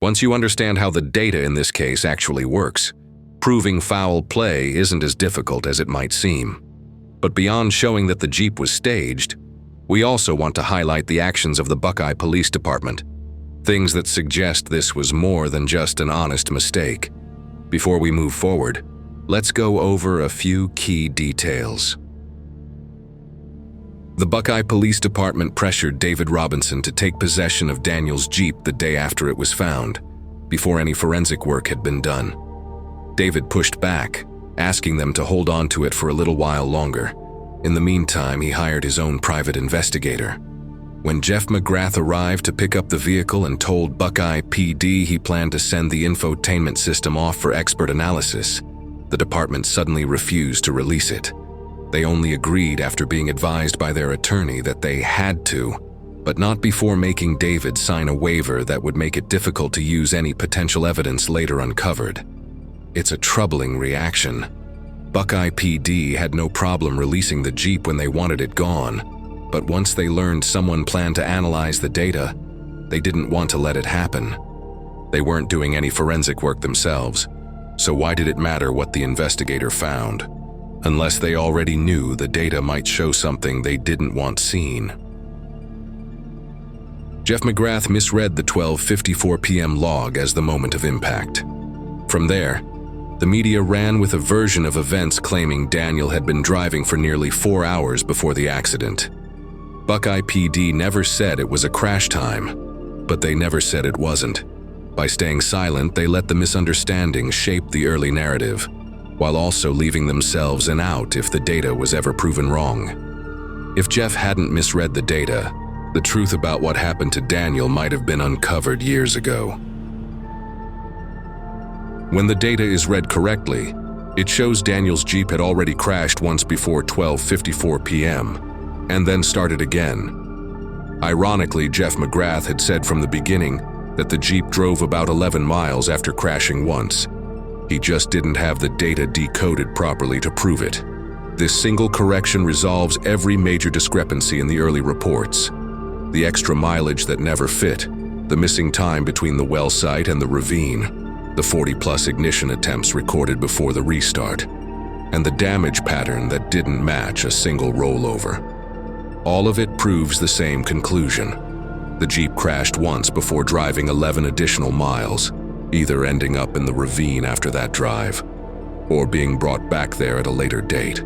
Once you understand how the data in this case actually works, proving foul play isn't as difficult as it might seem. But beyond showing that the Jeep was staged, we also want to highlight the actions of the Buckeye Police Department, things that suggest this was more than just an honest mistake. Before we move forward, let's go over a few key details. The Buckeye Police Department pressured David Robinson to take possession of Daniel's Jeep the day after it was found, before any forensic work had been done. David pushed back, asking them to hold on to it for a little while longer. In the meantime, he hired his own private investigator. When Jeff McGrath arrived to pick up the vehicle and told Buckeye PD he planned to send the infotainment system off for expert analysis, the department suddenly refused to release it. They only agreed after being advised by their attorney that they had to, but not before making David sign a waiver that would make it difficult to use any potential evidence later uncovered. It's a troubling reaction. Buckeye PD had no problem releasing the Jeep when they wanted it gone, but once they learned someone planned to analyze the data, they didn't want to let it happen. They weren't doing any forensic work themselves, so why did it matter what the investigator found? Unless they already knew the data might show something they didn't want seen. Jeff McGrath misread the 12:54 p.m. log as the moment of impact. From there, the media ran with a version of events claiming Daniel had been driving for nearly 4 hours before the accident. Buckeye PD never said it was a crash time, but they never said it wasn't. By staying silent, they let the misunderstanding shape the early narrative, while also leaving themselves an out if the data was ever proven wrong. If Jeff hadn't misread the data, the truth about what happened to Daniel might have been uncovered years ago. When the data is read correctly, it shows Daniel's Jeep had already crashed once before 12:54 p.m., and then started again. Ironically, Jeff McGrath had said from the beginning that the Jeep drove about 11 miles after crashing once. He just didn't have the data decoded properly to prove it. This single correction resolves every major discrepancy in the early reports. The extra mileage that never fit, the missing time between the well site and the ravine, the 40-plus ignition attempts recorded before the restart, and the damage pattern that didn't match a single rollover. All of it proves the same conclusion. The Jeep crashed once before driving 11 additional miles, either ending up in the ravine after that drive, or being brought back there at a later date.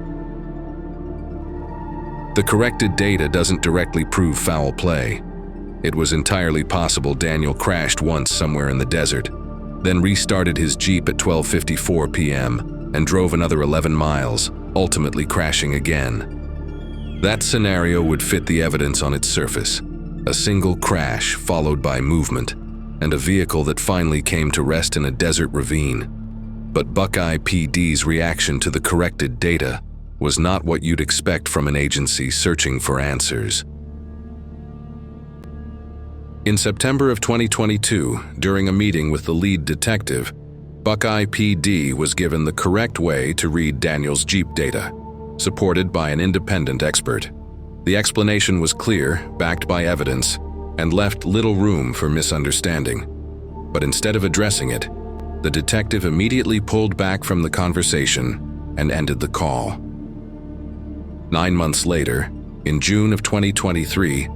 The corrected data doesn't directly prove foul play. It was entirely possible Daniel crashed once somewhere in the desert, then restarted his Jeep at 12:54 p.m. and drove another 11 miles, ultimately crashing again. That scenario would fit the evidence on its surface: a single crash followed by movement, and a vehicle that finally came to rest in a desert ravine. But Buckeye PD's reaction to the corrected data was not what you'd expect from an agency searching for answers. In September of 2022, during a meeting with the lead detective, Buckeye PD was given the correct way to read Daniel's Jeep data, supported by an independent expert. The explanation was clear, backed by evidence, and left little room for misunderstanding. But instead of addressing it, the detective immediately pulled back from the conversation and ended the call. 9 months later, in June of 2023,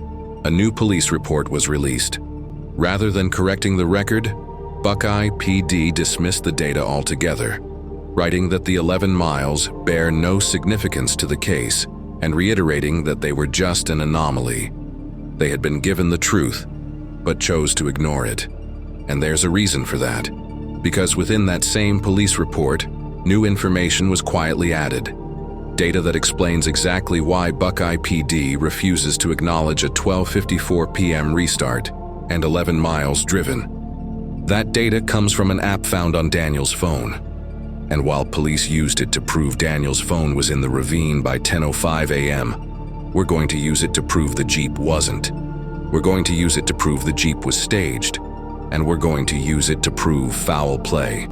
a new police report was released. Rather than correcting the record, Buckeye PD dismissed the data altogether, writing that the 11 miles bear no significance to the case and reiterating that they were just an anomaly. They had been given the truth, but chose to ignore it. And there's a reason for that, because within that same police report, new information was quietly added. Data that explains exactly why Buckeye PD refuses to acknowledge a 12:54 p.m. restart and 11 miles driven. That data comes from an app found on Daniel's phone. And while police used it to prove Daniel's phone was in the ravine by 10:05 a.m., we're going to use it to prove the Jeep wasn't. We're going to use it to prove the Jeep was staged. And we're going to use it to prove foul play.